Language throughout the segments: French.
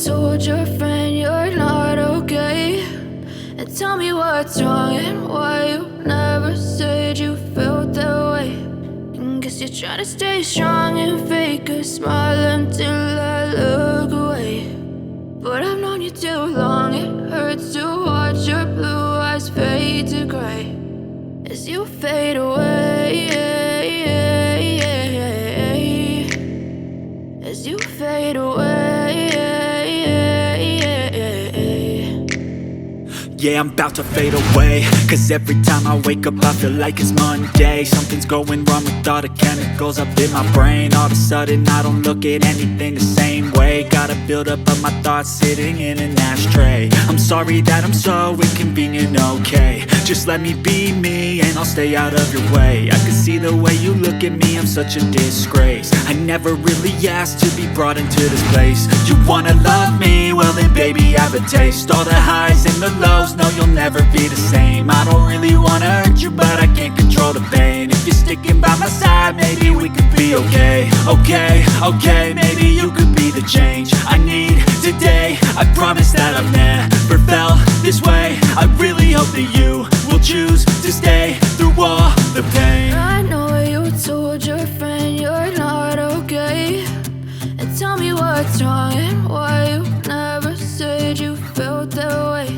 told your friend you're not okay. And tell me what's wrong and why you never said you felt that way. And guess you're trying to stay strong and fake a smile until I look away. But I've known you too long, it hurts to watch your blue eyes fade to gray as you fade away, as you fade away. Yeah, I'm about to fade away, cause every time I wake up I feel like it's Monday. Something's going wrong with all the chemicals up in my brain. All of a sudden I don't look at anything the same way. Gotta build up of my thoughts sitting in an ashtray. I'm sorry that I'm so inconvenient, okay. Just let me be me and I'll stay out of your way. I can see the way you look at me, I'm such a disgrace. I never really asked to be brought into this place. You wanna love me? Well then baby I have a taste. All the highs and the lows, no you'll never be the same. I don't really wanna hurt you but I can't control the pain. If you're sticking by my side maybe we could be okay. Okay, maybe you could be the change I need today. I promise that I've never felt this way. I really hope that you will choose to stay through all the pain. I know you told your friend you're not okay. And tell me what's wrong and why you never said you felt that way.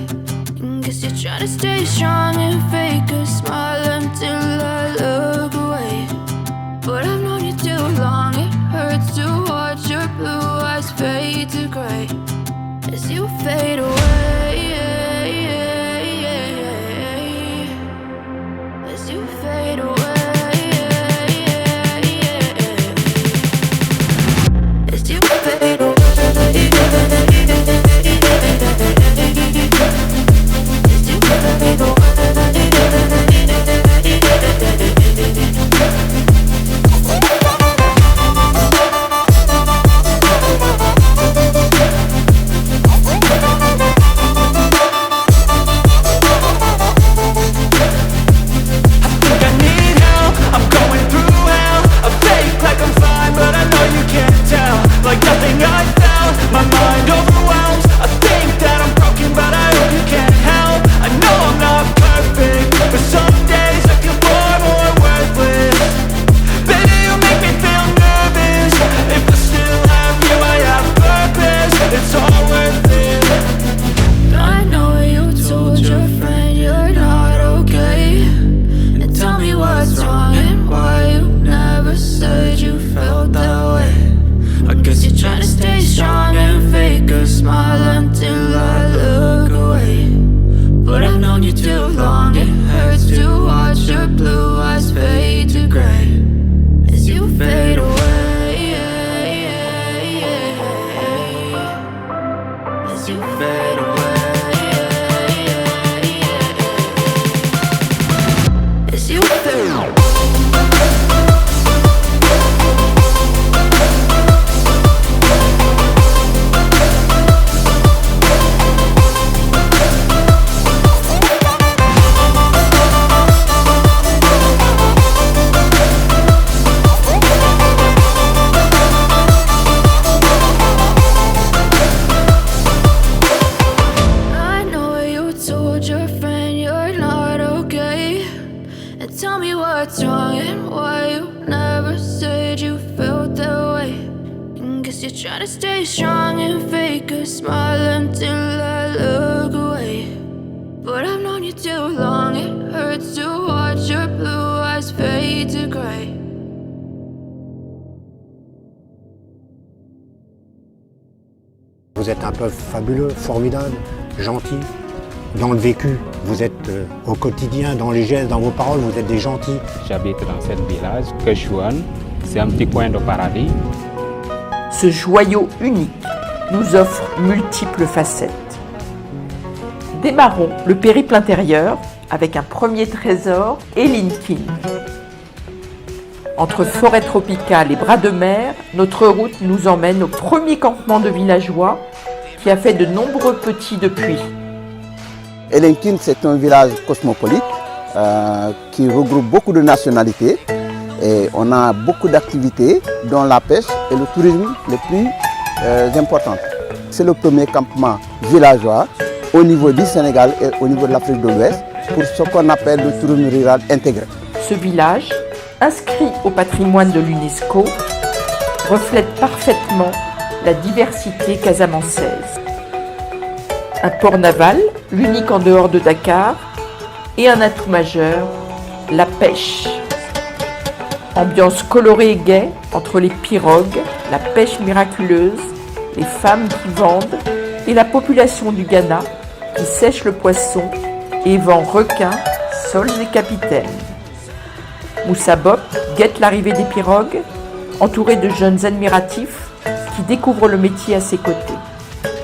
And guess you're trying to stay strong and fake a smile until I look away. But I've known you too long, it hurts to watch your blue eyes fade to gray as you fade away, as you fade away, as you fade away. Try to stay strong and fake a smile until I look away. But I've known you too long, it hurts to watch your blue eyes fade to gray. Vous êtes un peuple fabuleux, formidable, gentil. Dans le vécu, vous êtes au quotidien, dans les gestes, dans vos paroles, vous êtes des gentils. J'habite dans ce village, Kechouane, c'est un petit coin de paradis. Ce joyau unique nous offre multiples facettes. Démarrons le périple intérieur avec un premier trésor, Elinkine. Entre forêt tropicale et bras de mer, notre route nous emmène au premier campement de villageois qui a fait de nombreux petits depuis. Elinkine, c'est un village cosmopolite qui regroupe beaucoup de nationalités. Et on a beaucoup d'activités, dont la pêche et le tourisme les plus importants. C'est le premier campement villageois au niveau du Sénégal et au niveau de l'Afrique de l'Ouest pour ce qu'on appelle le tourisme rural intégré. Ce village, inscrit au patrimoine de l'UNESCO, reflète parfaitement la diversité casamançaise. Un port naval, l'unique en dehors de Dakar, et un atout majeur, la pêche. Ambiance colorée et gaie entre les pirogues, la pêche miraculeuse, les femmes qui vendent et la population du Ghana qui sèche le poisson et vend requins, sols et capitaines. Moussa Bop guette l'arrivée des pirogues, entouré de jeunes admiratifs qui découvrent le métier à ses côtés.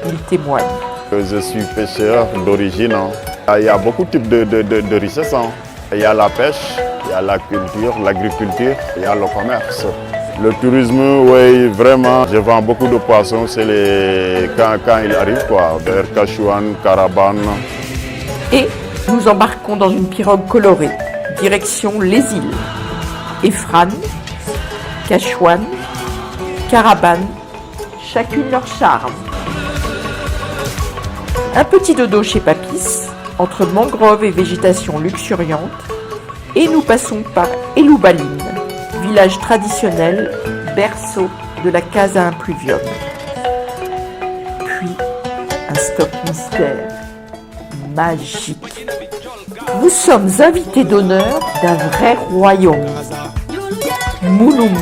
Il témoigne. Je suis pêcheur d'origine. Il y a beaucoup de types de richesses. Il y a la pêche, il y a la culture, l'agriculture, il y a le commerce. Le tourisme, oui, vraiment, je vends beaucoup de poissons, c'est quand il arrive, quoi, vers Kachouane, Carabane. Et nous embarquons dans une pirogue colorée, direction les îles. Efran, Kachouane, Carabane, chacune leur charme. Un petit dodo chez Papis, entre mangroves et végétation luxuriante, et nous passons par Eloubaline, village traditionnel, berceau de la Casa Impluvium. Puis, un stop mystère, magique. Nous sommes invités d'honneur d'un vrai royaume. Mouloump,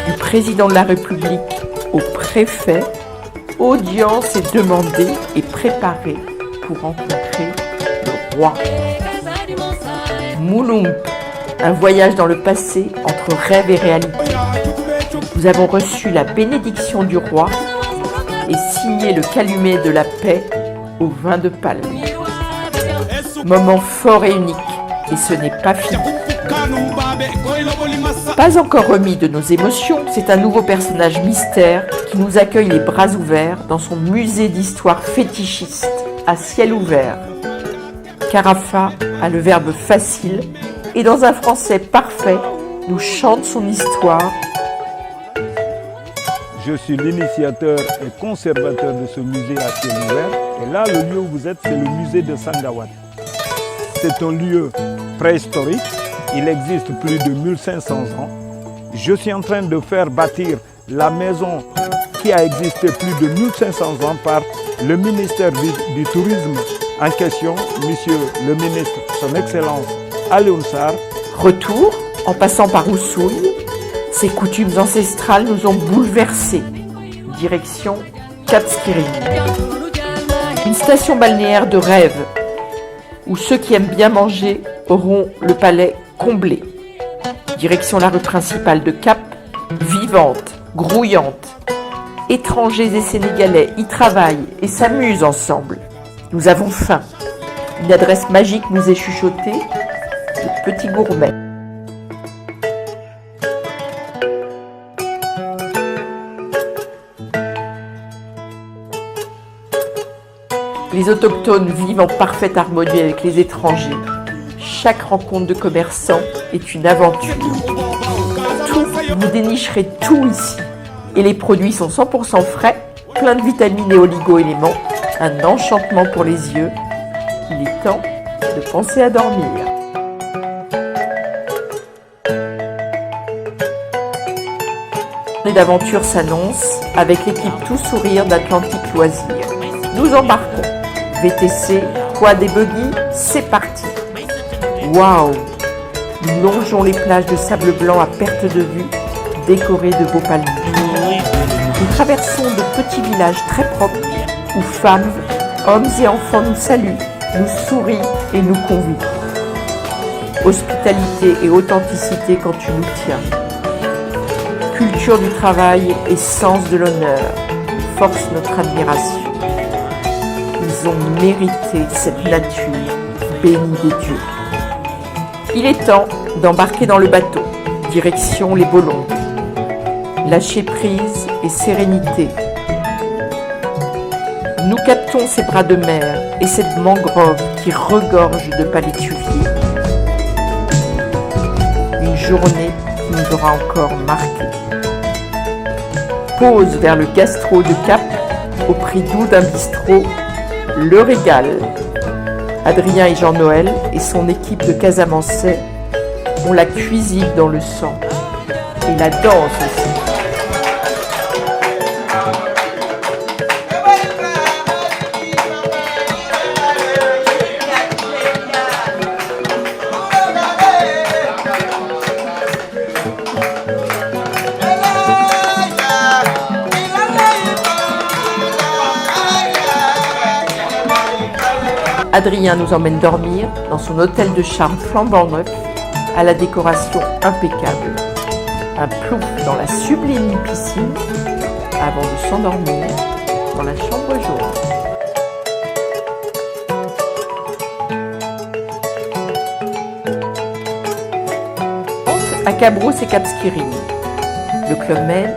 du président de la République au préfet, audience est demandée et préparée pour rencontrer le roi. Mouloump, un voyage dans le passé entre rêve et réalité. Nous avons reçu la bénédiction du roi et signé le calumet de la paix au vin de palme. Moment fort et unique, et ce n'est pas fini. Pas encore remis de nos émotions, c'est un nouveau personnage mystère qui nous accueille les bras ouverts dans son musée d'histoire fétichiste à ciel ouvert. Carafa a le verbe facile et dans un français parfait, nous chante son histoire. Je suis l'initiateur et conservateur de ce musée à ciel ouvert. Et là, le lieu où vous êtes, c'est le musée de Sangawat. C'est un lieu préhistorique. Il existe plus de 1500 ans. Je suis en train de faire bâtir la maison qui a existé plus de 1500 ans par le ministère du Tourisme en question, monsieur le ministre, son Excellence Alioune Sarr. Retour, en passant par Oussouye, ces coutumes ancestrales nous ont bouleversés. Direction Cap Skirring. Une station balnéaire de rêve, où ceux qui aiment bien manger auront le palais comblé. Direction la rue principale de Cap, vivante, grouillante. Étrangers et Sénégalais y travaillent et s'amusent ensemble. Nous avons faim. Une adresse magique nous est chuchotée, le Petit Gourmet. Les autochtones vivent en parfaite harmonie avec les étrangers. Chaque rencontre de commerçants est une aventure. Vous dénicherez tout ici. Et les produits sont 100% frais, plein de vitamines et oligo-éléments. Un enchantement pour les yeux. Il est temps de penser à dormir. Une d'aventure s'annonce avec l'équipe Tout Sourire d'Atlantique Loisirs. Nous embarquons. VTC, quad et buggy, c'est parti. Waouh! Nous longeons les plages de sable blanc à perte de vue, décorées de beaux palmiers. Nous traversons de petits villages très propres où femmes, hommes et enfants nous saluent, nous sourient et nous convient. Hospitalité et authenticité quand tu nous tiens. Culture du travail et sens de l'honneur forcent notre admiration. Ils ont mérité cette nature bénie des dieux. Il est temps d'embarquer dans le bateau, direction les Bolongues. Lâcher prise et sérénité. Nous captons ces bras de mer et cette mangrove qui regorge de palétuviers. Une journée qui nous aura encore marqué. Pause vers le gastro de Cap au prix doux d'un bistrot, le régal. Adrien et Jean-Noël et son équipe de Casamançais ont la cuisine dans le sang et la danse aussi. Adrien nous emmène dormir dans son hôtel de charme flambant neuf, à la décoration impeccable. Un plouf dans la sublime piscine avant de s'endormir dans la chambre jaune. À Cabrousse et Cap Skirring, le Club Med,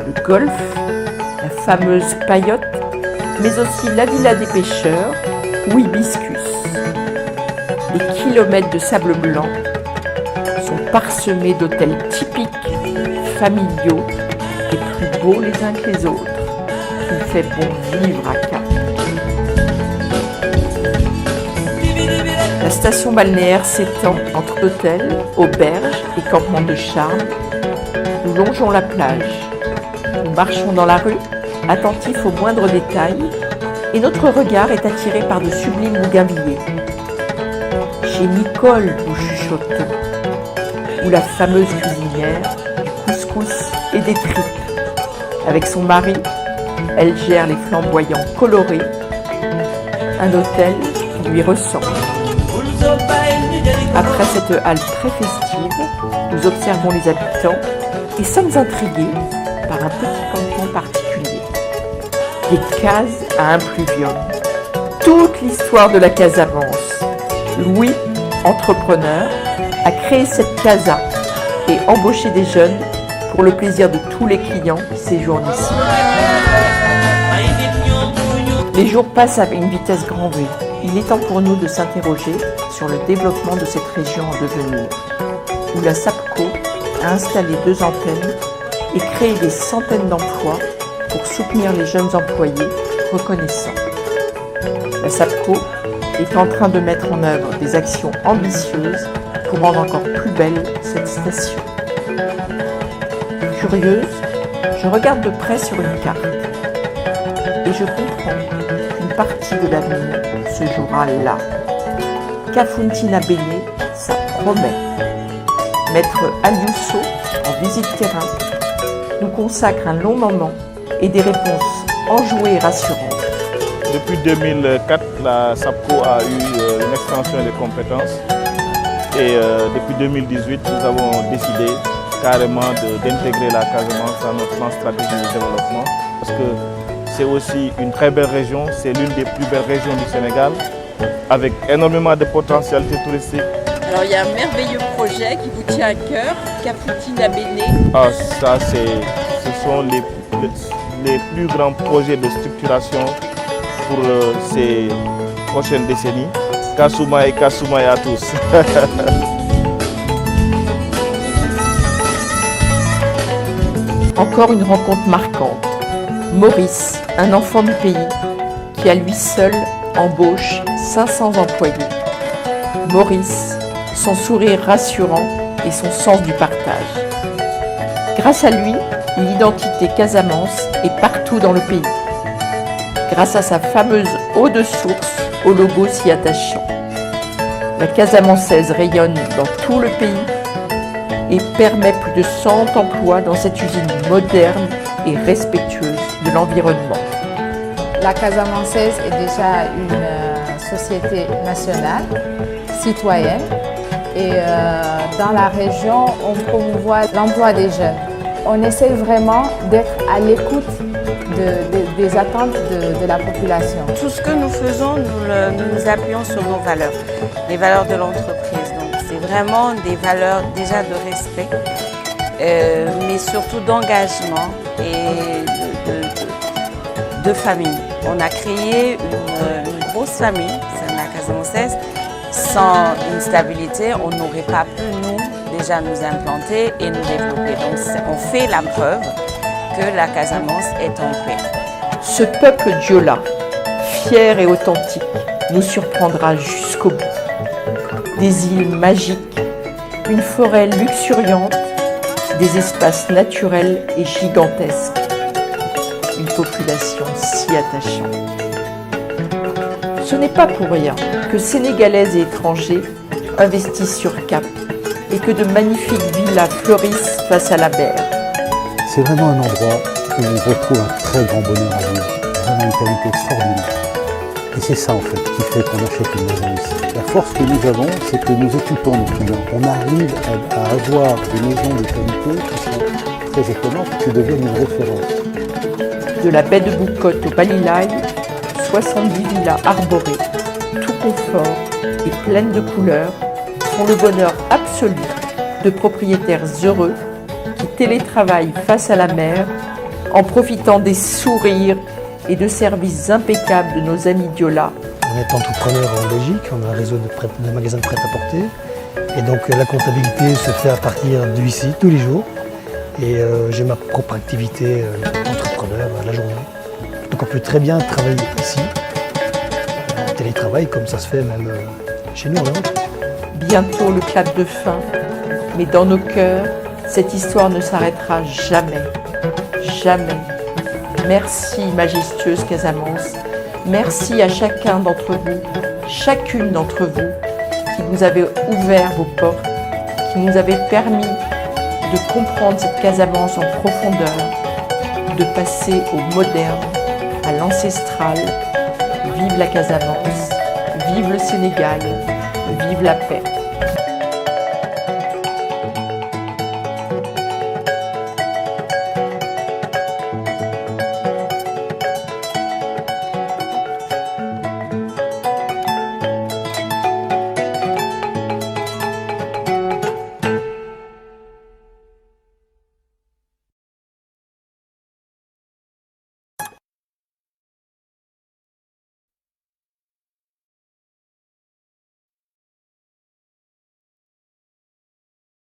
le golf, la fameuse paillote, mais aussi la Villa des pêcheurs ou Hibiscus. Les kilomètres de sable blanc sont parsemés d'hôtels typiques, familiaux et plus beaux les uns que les autres. Il fait bon vivre à Cap. La station balnéaire s'étend entre hôtels, auberges et campements de charme. Nous longeons la plage. Nous marchons dans la rue, attentifs aux moindres détails, et notre regard est attiré par de sublimes bougainvilliers. Chez Nicole, nous chuchotons, ou la fameuse cuisinière du couscous et des tripes. Avec son mari, elle gère les flamboyants colorés, un hôtel qui lui ressemble. Après cette halle très festive, nous observons les habitants et sommes intrigués par un petit campement particulier. Des cases à un pluvium. Toute l'histoire de la Casamance. Louis, entrepreneur, a créé cette casa et embauché des jeunes pour le plaisir de tous les clients qui séjournent ici. Les jours passent avec une vitesse grand V. Il est temps pour nous de s'interroger sur le développement de cette région en devenir, où la SAPCO a installé 2 antennes et créé des centaines d'emplois pour soutenir les jeunes employés reconnaissants. La SAPCO est en train de mettre en œuvre des actions ambitieuses pour rendre encore plus belle cette station. Curieuse, je regarde de près sur une carte et je comprends qu'une partie de l'avenir se jouera là. Kafountine Béné, ça promet. Maître Aliousso, en visite terrain, nous consacre un long moment et des réponses enjouées et rassurantes. Depuis 2004, la SAPCO a eu une extension des compétences et depuis 2018, nous avons décidé carrément d'intégrer la Casamance dans notre plan stratégique de développement parce que c'est aussi une très belle région, c'est l'une des plus belles régions du Sénégal avec énormément de potentialités touristiques. Alors il y a un merveilleux projet qui vous tient à cœur, Kafountine Béné. Ah, ça ce sont les plus grands projets de structuration pour ces prochaines décennies. Kassouma et à tous. Encore une rencontre marquante. Maurice, un enfant du pays, qui à lui seul embauche 500 employés. Maurice, son sourire rassurant et son sens du partage. Grâce à lui, l'identité Casamance est partout dans le pays. Grâce à sa fameuse eau de source au logo si attachant. La Casamançaise rayonne dans tout le pays et permet plus de 100 emplois dans cette usine moderne et respectueuse de l'environnement. La Casamançaise est déjà une société nationale, citoyenne, et dans la région, on promouvoit l'emploi des jeunes. On essaie vraiment d'être à l'écoute des attentes de la population. Tout ce que nous faisons, nous nous appuyons sur nos valeurs, les valeurs de l'entreprise. Donc c'est vraiment des valeurs déjà de respect, mais surtout d'engagement et de famille. On a créé une grosse famille, c'est la Casamançaise. Sans une stabilité, on n'aurait pas pu nous déjà nous implanter et nous développer. Donc on fait la preuve que la Casamance est en paix. Ce peuple Diola, fier et authentique, nous surprendra jusqu'au bout. Des îles magiques, une forêt luxuriante, des espaces naturels et gigantesques, une population si attachante. Ce n'est pas pour rien que Sénégalais et étrangers investissent sur Cap et que de magnifiques villas fleurissent face à la mer. C'est vraiment un endroit où on retrouve un très grand bonheur à vivre, vraiment une qualité extraordinaire. Et c'est ça en fait qui fait qu'on achète une maison ici. La force que nous avons, c'est que nous écoutons nos clients. On arrive à avoir des maisons de qualité qui sont très étonnantes, qui deviennent une référence. De la baie de Boucotte au Balilaï, 70 villas arborées, tout confort et pleines de couleurs, font le bonheur absolu de propriétaires heureux qui télétravaillent face à la mer en profitant des sourires et de services impeccables de nos amis Diola. On est entrepreneur en Belgique, on a un réseau de magasins de prêt-à-porter. Et donc la comptabilité se fait à partir d'ici tous les jours. Et j'ai ma propre activité d'entrepreneur la journée. Donc on peut très bien travailler ici, en télétravail, comme ça se fait même chez nous. Bientôt le clap de fin, mais dans nos cœurs, cette histoire ne s'arrêtera jamais. Jamais. Merci majestueuse Casamance. Merci à chacun d'entre vous, chacune d'entre vous, qui nous avez ouvert vos portes, qui nous avez permis de comprendre cette Casamance en profondeur, de passer au moderne, à l'ancestral. Vive la Casamance, vive le Sénégal, vive la paix.